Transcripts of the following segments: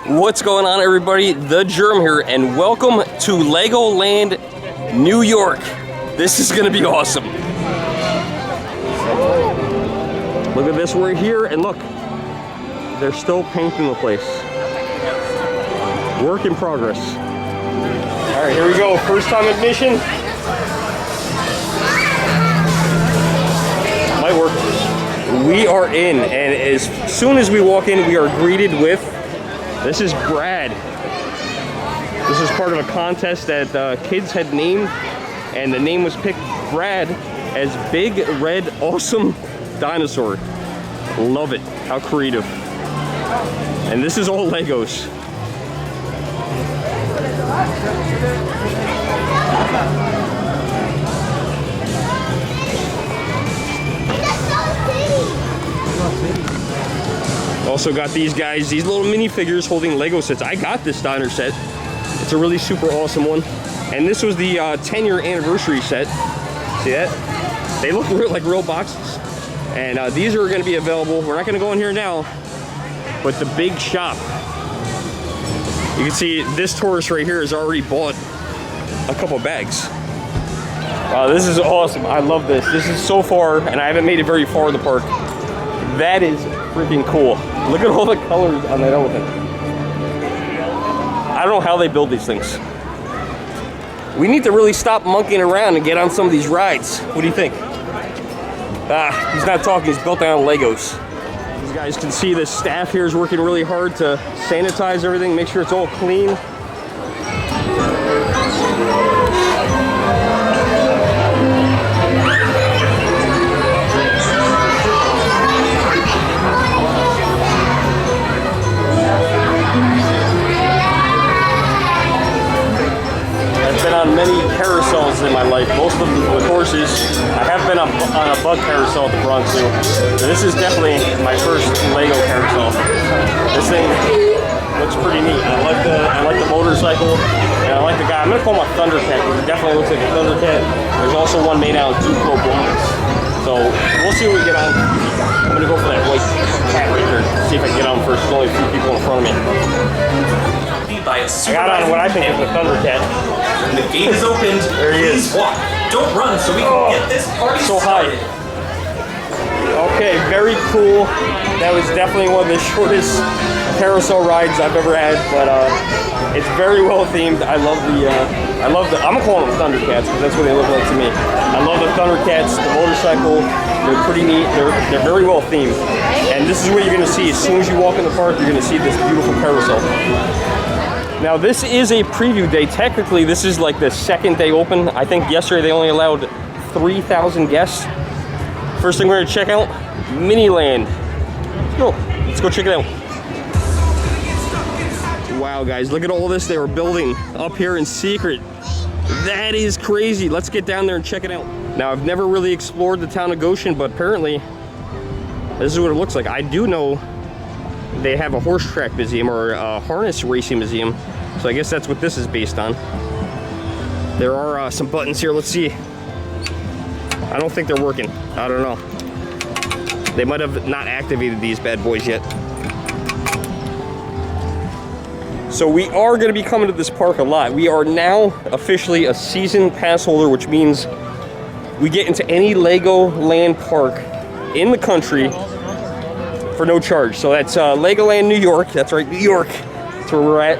What's going on, everybody? The Germ here, and welcome to LEGOLAND, New York. This is gonna be awesome. Look at this, we're here, and look, they're still painting the place. Work in progress. All right, here we go, first time admission. Might work. We are in, and as soon as we walk in, we are greeted with, this is Brad. This is part of a contest that kids had named, and the name was picked Brad as Big Red Awesome Dinosaur. Love it, how creative. And this is all Legos. Also got these guys, these little minifigures holding Lego sets. I got this diner set. It's a really super awesome one. And this was the 10-year anniversary set. See that? They look like real boxes. And these are going to be available. We're not going to go in here now, but the big shop. You can see this tourist right here has already bought a couple bags. Wow, this is awesome. I love this. This is so far, and I haven't made it very far in the park. That is freaking cool. Look at all the colors on that elephant. I don't know how they build these things. We need to really stop monkeying around and get on some of these rides. What do you think? Ah, he's not talking, he's built on Legos. These guys can see the staff here is working really hard to sanitize everything, make sure it's all clean. On many carousels in my life, most of them with horses. I have been on a bug carousel at the Bronx Zoo. So this is definitely my first Lego carousel. This thing looks pretty neat. I like the motorcycle, and I like the guy. I'm gonna call him a Thundercat because it definitely looks like a Thundercat. There's also one made out of Duplo bronze. So we'll see what we get on. I'm gonna go for that white cat right there. See if I can get on first. There's only a few people in front of me. I got on what I think is a Thundercat. When the gate is opened, there he is. Walk. Don't run so we can get this party so started. High. Okay, very cool. That was definitely one of the shortest carousel rides I've ever had, but it's very well themed. I love the, I'm gonna call them Thundercats because that's what they look like to me. I love the Thundercats, the motorcycle. They're pretty neat. They're very well themed. And this is what you're gonna see. As soon as you walk in the park, you're gonna see this beautiful carousel. Now this is a preview day. Technically this is like the second day open. I think yesterday they only allowed 3,000 guests. First thing we're gonna check out, Miniland. Let's go check it out. Wow guys, look at all this they were building up here in secret. That is crazy. Let's get down there and check it out. Now I've never really explored the town of Goshen, but apparently this is what it looks like. I do know they have a horse track museum or a harness racing museum, so I guess that's what this is based on. There are some buttons here. Let's see. I don't think they're working. I don't know. They might have not activated these bad boys yet. So we are going to be coming to this park a lot. We are now officially a season pass holder, which means we get into any LEGOLAND park in the country for no charge. So that's LEGOLAND New York. That's right, New York. That's where we're at.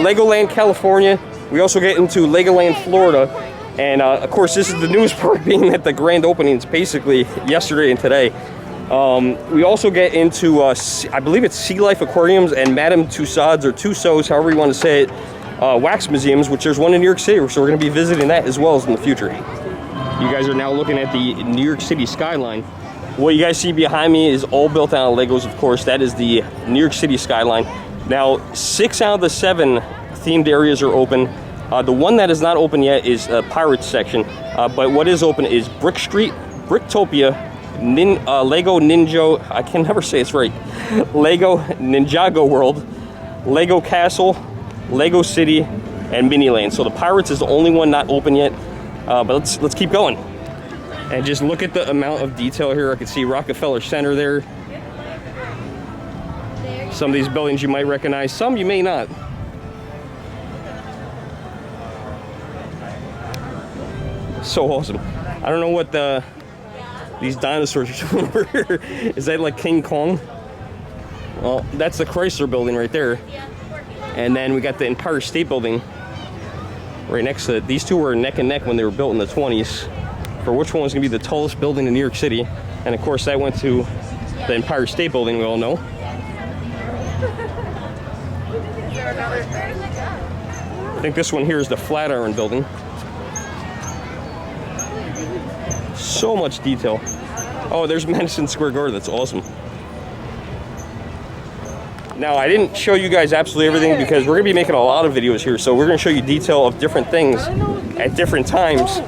LEGOLAND California. We also get into LEGOLAND Florida. And of course, this is the newest park, being that the grand opening is basically yesterday and today. We also get into, I believe it's Sea Life Aquariums and Madame Tussauds, or Tussauds, however you want to say it, wax museums, which there's one in New York City. So we're going to be visiting that as well as in the future. You guys are now looking at the New York City skyline. What you guys see behind me is all built out of Legos, of course. That is the New York City skyline. Now, 6 out of the 7 themed areas are open. The one that is not open yet is a Pirates section. But what is open is Brick Street, Bricktopia, Lego Ninja, I can never say it's right, Lego Ninjago World, Lego Castle, Lego City, and Miniland. So the Pirates is the only one not open yet. But let's keep going. And just look at the amount of detail here. I can see Rockefeller Center there. Some of these buildings you might recognize, some you may not. So awesome. I don't know what these dinosaurs are doing over here. Is that like King Kong? Well, that's the Chrysler building right there. And then we got the Empire State Building right next to it. These two were neck and neck when they were built in the 20s for which one was going to be the tallest building in New York City. And of course that went to the Empire State Building, we all know. I think this one here is the Flatiron Building. So much detail. Oh, there's Madison Square Garden. That's awesome. Now, I didn't show you guys absolutely everything because we're going to be making a lot of videos here. So we're going to show you detail of different things at different times.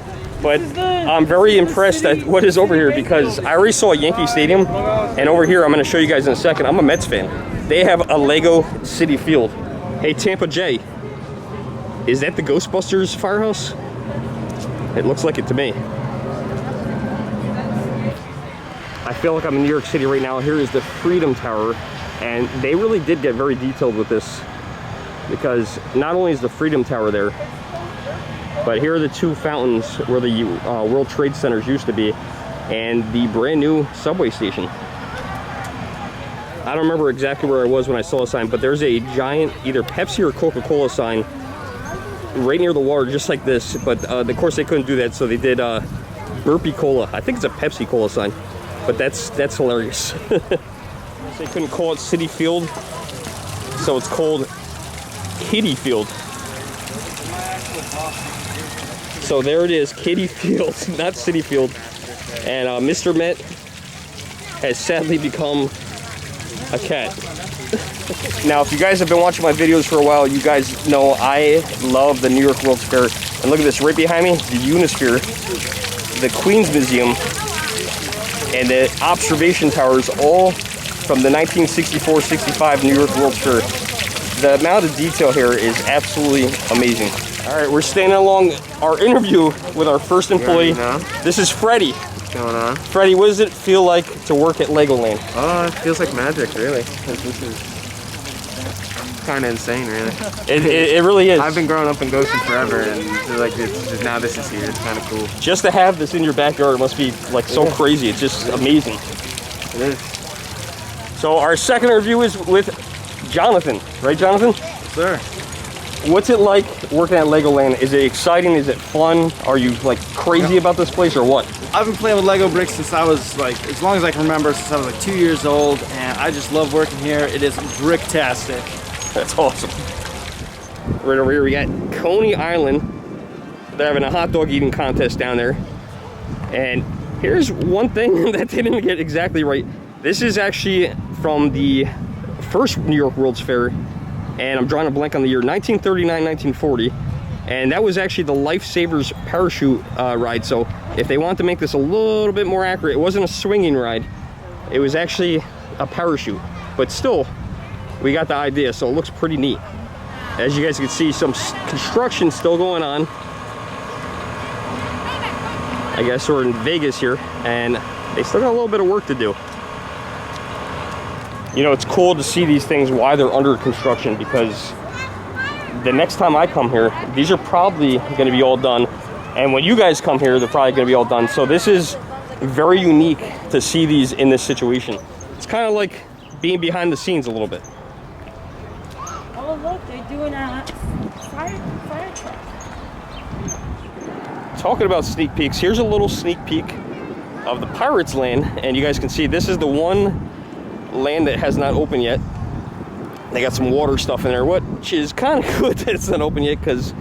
But I'm very impressed at what is over here because I already saw Yankee Stadium. And over here, I'm going to show you guys in a second. I'm a Mets fan. They have a Lego City Field. Hey, Tampa J. Is that the Ghostbusters firehouse? It looks like it to me. I feel like I'm in New York City right now. Here is the Freedom Tower. And they really did get very detailed with this because not only is the Freedom Tower there, but here are the two fountains where the World Trade Centers used to be and the brand new subway station. I don't remember exactly where I was when I saw a sign, but there's a giant either Pepsi or Coca-Cola sign right near the water just like this. But of course they couldn't do that, so they did Burpee Cola. I think it's a Pepsi Cola sign, but that's hilarious. They couldn't call it City Field, so it's called Kiddie Field. So there it is, Kiddie Field, not City Field. And Mr. Met has sadly become a cat. Now, if you guys have been watching my videos for a while, you guys know I love the New York World's Fair. And look at this, right behind me, the Unisphere, the Queens Museum, and the observation towers, all from the 1964-65 New York World's Fair. The amount of detail here is absolutely amazing. All right, we're standing along our interview with our first employee. This is Freddie. What's going on? Freddie, what does it feel like to work at Legoland? Oh, it feels like magic, really. This is kind of insane, really. It really is. I've been growing up in Goshen forever, and like now this is here. It's kind of cool. Just to have this in your backyard must be like so crazy. It's just amazing. It is. So our second interview is with Jonathan, right, Jonathan? Yes, sir. What's it like working at Legoland? Is it exciting? Is it fun? Are you like crazy about this place or what? I've been playing with Lego bricks since I was like, as long as I can remember, since I was like 2 years old, and I just love working here. It is bricktastic. That's awesome. Right over here we got Coney Island. They're having a hot dog eating contest down there. And here's one thing that they didn't get exactly right. This is actually from the first New York World's Fair, and I'm drawing a blank on the year, 1939-1940, and that was actually the Lifesavers parachute ride. So if they want to make this a little bit more accurate, it wasn't a swinging ride, it was actually a parachute, but still, we got the idea, so it looks pretty neat. As you guys can see, some construction still going on. I guess we're in Vegas here, and they still got a little bit of work to do. You know, it's cool to see these things while they're under construction because the next time I come here, these are probably going to be all done. And when you guys come here, they're probably going to be all done. So this is very unique to see these in this situation. It's kind of like being behind the scenes a little bit. Oh, look, they're doing a fire truck. Talking about sneak peeks, here's a little sneak peek of the Pirates Land. And you guys can see this is the one land that has not opened yet. They got some water stuff in there, which is kind of good that it's not open yet because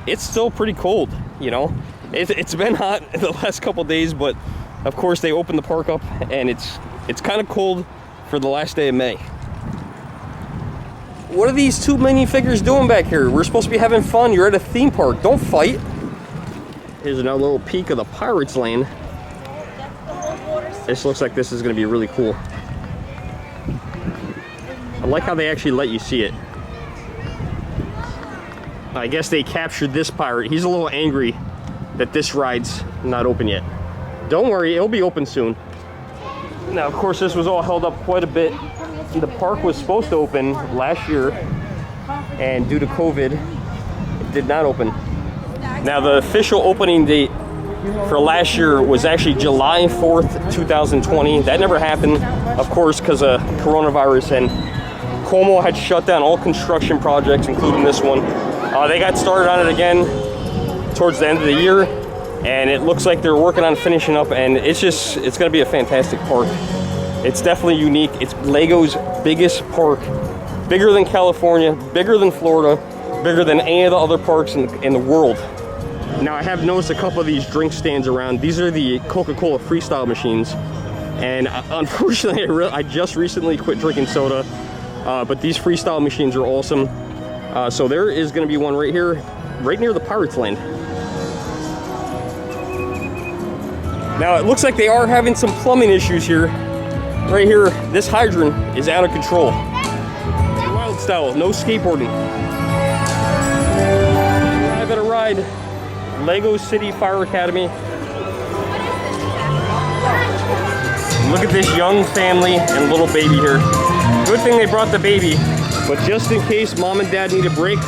it's still pretty cold, you know. It's been hot in the last couple days, but of course they opened the park up and it's kind of cold for the last day of May. What are these two minifigures doing back here? We're supposed to be having fun. You're at a theme park. Don't fight. Here's another little peek of the Pirates Land. This looks like this is going to be really cool. I like how they actually let you see it. I guess they captured this pirate. He's a little angry that this ride's not open yet. Don't worry, it'll be open soon. Now, of course, this was all held up quite a bit the park was supposed to open last year, and due to COVID, it did not open. Now, the official opening date for last year was actually July 4th, 2020. That never happened, of course, because of coronavirus, and Cuomo had shut down all construction projects, including this one. They got started on it again towards the end of the year, and it looks like they're working on finishing up, and it's going to be a fantastic park. It's definitely unique. It's Lego's biggest park, bigger than California, bigger than Florida, bigger than any of the other parks in the world. Now, I have noticed a couple of these drink stands around. These are the Coca-Cola Freestyle Machines, and unfortunately, I just recently quit drinking soda, but these Freestyle Machines are awesome. So there is going to be one right here, right near the Pirates Land. Now, it looks like they are having some plumbing issues here. Right here, this hydrant is out of control. Wild style, no skateboarding. I better ride. Lego City Fire Academy. Look at this young family and little baby here. Good thing they brought the baby, but just in case mom and dad need a break,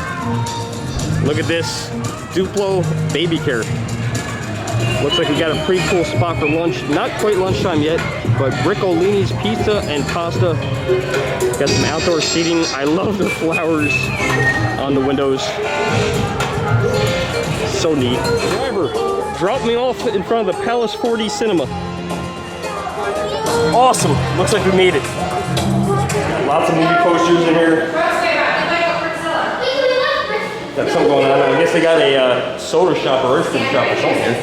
look at this Duplo baby care. Looks like we got a pretty cool spot for lunch. Not quite lunchtime yet, but Briccolini's Pizza and Pasta. Got some outdoor seating. I love the flowers on the windows. So neat. Driver, drop me off in front of the Palace 4D Cinema. Awesome. Looks like we made it. Got lots of movie posters in here. Got something going on. I guess they got a soda shop or ice cream shop or something here.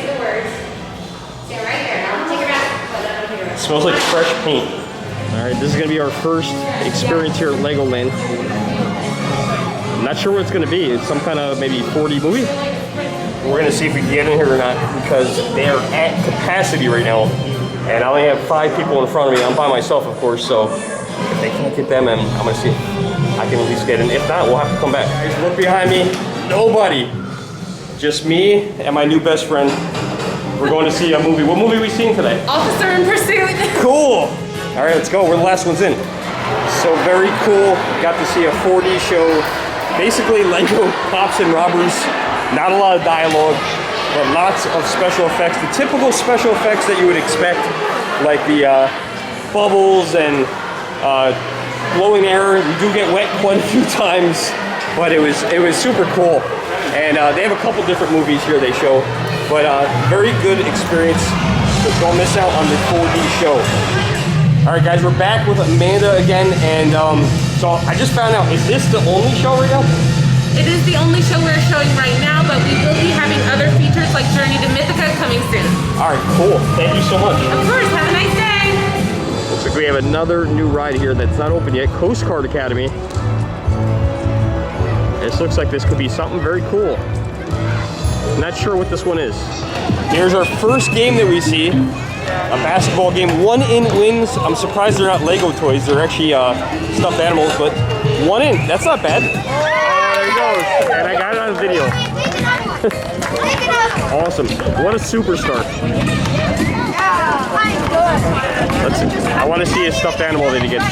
It smells like fresh paint. Alright, this is going to be our first experience here at Legoland. I'm not sure what it's going to be. It's some kind of maybe 4D movie. We're going to see if we can get in here or not, because they are at capacity right now. And I only have 5 people in front of me. I'm by myself, of course, so if they can't get them in, I'm going to see if I can at least get in. If not, we'll have to come back. Guys, look behind me. Nobody. Just me and my new best friend. We're going to see a movie. What movie are we seeing today? Officer in Pursuit. Cool. All right, let's go. We're the last ones in. So very cool. Got to see a 4D show. Basically Lego cops and robbers. Not a lot of dialogue, but lots of special effects. The typical special effects that you would expect, like the bubbles and blowing air. We do get wet quite a few times, but it was super cool. And they have a couple different movies here they show, but very good experience. So don't miss out on the 4D show. All right, guys, we're back with Amanda again, and so I just found out, is this the only show right now? It is the only show we're showing right now, but we will be having other features like Journey to Mythica coming soon. All right, cool. Thank you so much. Of course. Have a nice day. Looks like we have another new ride here that's not open yet, Coast Guard Academy. This looks like this could be something very cool. Not sure what this one is. Here's our first game that we see. A basketball game. 1 in wins. I'm surprised they're not Lego toys. They're actually stuffed animals, but 1 in. That's not bad. There he goes. And I got it on video. Awesome. What a superstar. I want to see a stuffed animal that he gets.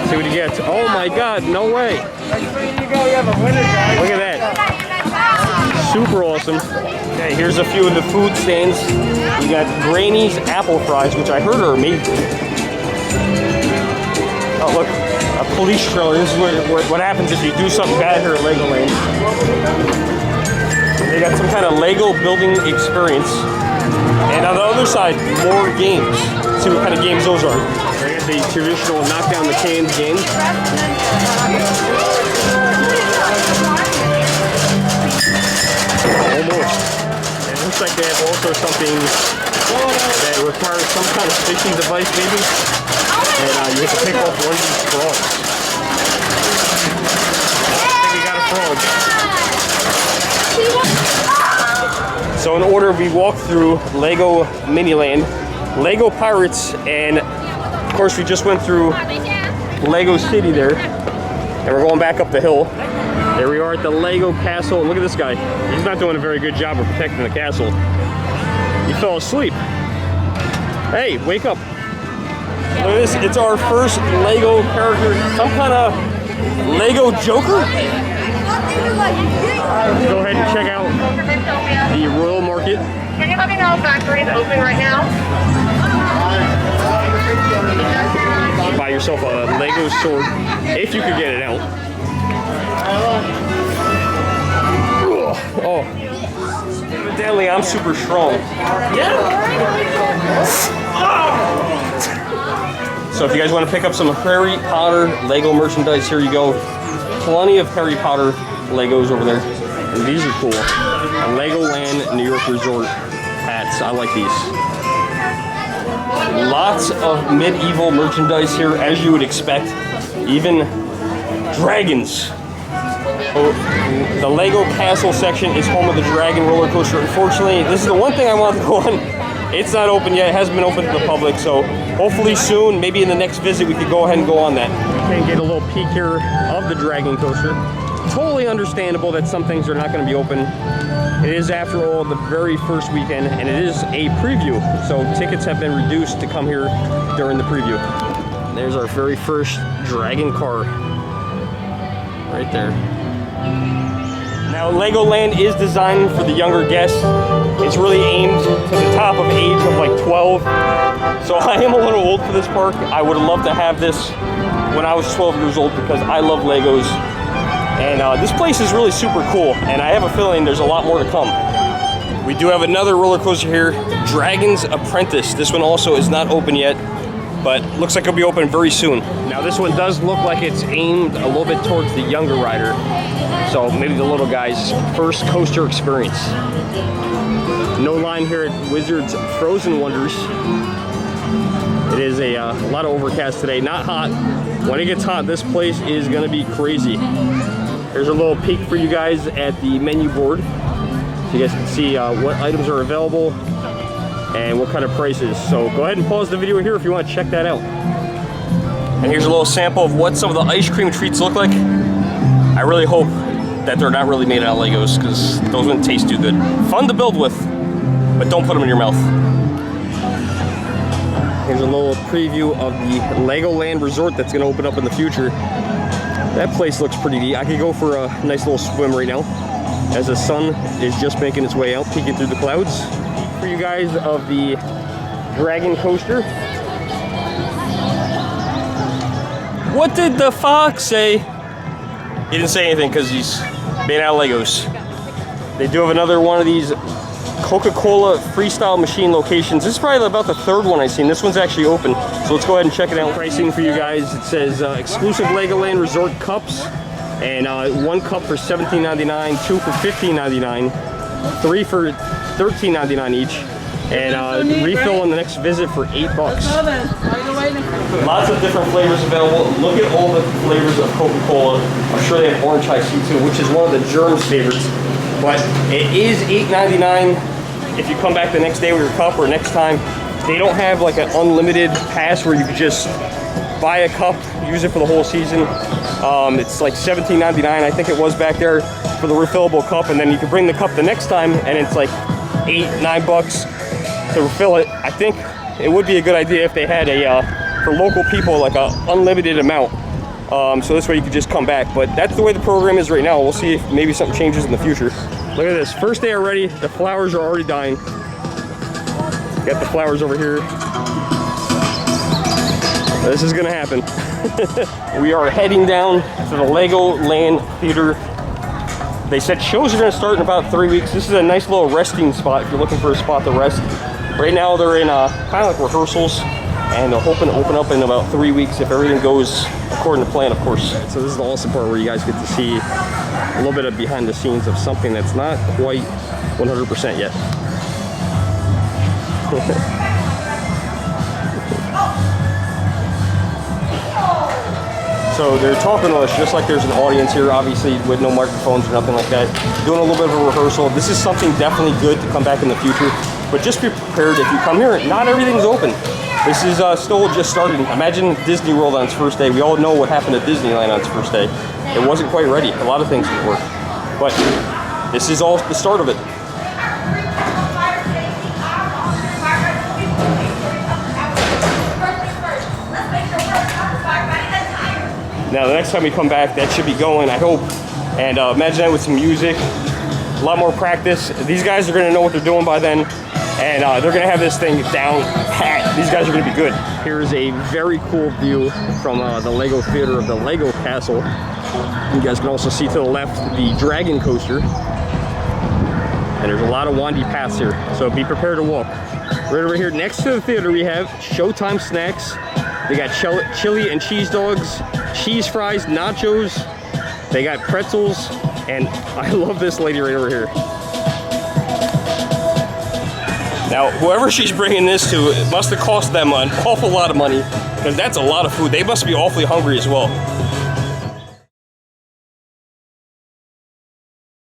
See what he gets. Oh my God, no way. Look at that. Super awesome. Okay, here's a few of the food stands. We got Granny's apple fries, which I heard are amazing. Oh look, a police trailer. This is what happens if you do something bad here at Legoland. They got some kind of Lego building experience. And on the other side, more games. See what kind of games those are. They got the traditional knock down the cans game. Almost. It looks like they have also something that requires some kind of fishing device, maybe. And you have to pick off one of these frogs. I think we got a frog. So in order, we walked through Lego Miniland, Lego Pirates, and of course we just went through Lego City there. And we're going back up the hill. There we are at the Lego Castle. And look at this guy. He's not doing a very good job of protecting the castle. He fell asleep. Hey, wake up. Look at this. It's our first Lego character. Some kind of Lego Joker? Go ahead and check out the Royal Market. Can you let me know if factory is open right now? Buy yourself a Lego sword if you could get it out. Oh, evidently I'm super strong. So if you guys want to pick up some Harry Potter Lego merchandise, here you go. Plenty of Harry Potter Legos over there. And these are cool. LEGOLAND New York Resort hats. I like these. Lots of medieval merchandise here, as you would expect. Even dragons. Oh, the Lego Castle section is home of the Dragon roller coaster. Unfortunately, this is the one thing I wanted to go on. It's not open yet. It hasn't been open to the public, so hopefully soon, maybe in the next visit, we could go ahead and go on that. And get a little peek here of the Dragon coaster. Totally understandable that some things are not going to be open. It is, after all, the very first weekend, and it is a preview, so tickets have been reduced to come here during the preview. There's our very first Dragon car. Right there. Now, LEGOLAND is designed for the younger guests. It's really aimed to the top of age of like 12. So I am a little old for this park. I would love to have this when I was 12 years old because I love Legos. And this place is really super cool, and I have a feeling there's a lot more to come. We do have another roller coaster here, Dragon's Apprentice. This one also is not open yet, but looks like it'll be open very soon. Now this one does look like it's aimed a little bit towards the younger rider. So maybe the little guy's first coaster experience. No line here at Wizards Frozen Wonders. It is a lot of overcast today, not hot. When it gets hot, this place is gonna be crazy. There's a little peek for you guys at the menu board. So you guys can see what items are available and what kind of prices. So go ahead and pause the video here if you want to check that out. And here's a little sample of what some of the ice cream treats look like. I really hope that they're not really made out of Legos because those wouldn't taste too good. Fun to build with, but don't put them in your mouth. Here's a little preview of the LEGOLAND Resort that's going to open up in the future. That place looks pretty neat. I could go for a nice little swim right now as the sun is just making its way out, peeking through the clouds. For you guys of the Dragon coaster. What did the fox say? He didn't say anything because he's made out of Legos. They do have another one of these Coca-Cola Freestyle Machine locations. This is probably about the third one I've seen. This one's actually open, so let's go ahead and check it out. Pricing for you guys, it says exclusive LEGOLAND Resort cups, and one cup for $17.99, two for $15.99, three for $13.99 each, and refill on the next visit for $8. Lots of different flavors available. Look at all the flavors of Coca-Cola. I'm sure they have orange iced tea too, which is one of the germs favorites. But it is $8.99 if you come back the next day with your cup or next time. They don't have like an unlimited pass where you could just buy a cup, use it for the whole season. It's like $17.99, I think it was back there, for the refillable cup, and then you can bring the cup the next time and it's like $8-9 to refill it. I think it would be a good idea if they had a for local people like a unlimited amount. So this way you could just come back. But that's the way the program is right now. We'll see if maybe something changes in the future. Look at this. First day already. The flowers are already dying. Got the flowers over here. This is gonna happen. We are heading down to the LEGOLAND Theater. They said shows are gonna start in about 3 weeks. This is a nice little resting spot if you're looking for a spot to rest. Right now they're in kind of like rehearsals, and they're hoping to open up in about 3 weeks if everything goes according to plan, of course. So this is the awesome part where you guys get to see a little bit of behind the scenes of something that's not quite 100% yet. So they're talking to us just like there's an audience here, obviously with no microphones or nothing like that. Doing a little bit of a rehearsal. This is something definitely good to come back in the future, but just be prepared if you come here, not everything's open. This is still just starting. Imagine Disney World on its first day. We all know what happened at Disneyland on its first day. It wasn't quite ready. A lot of things didn't work. But this is all the start of it. Now, the next time we come back, that should be going, I hope. And imagine that with some music, a lot more practice. These guys are gonna know what they're doing by then, and they're gonna have this thing down pat. These guys are gonna be good. Here's a very cool view from the Lego Theater of the Lego Castle. You guys can also see to the left the Dragon Coaster. And there's a lot of windy paths here, so be prepared to walk. Right over here next to the theater, we have Showtime snacks. They got chili and cheese dogs, cheese fries, nachos. They got pretzels, and I love this lady right over here. Now, whoever she's bringing this to, it must have cost them an awful lot of money, because that's a lot of food. They must be awfully hungry as well.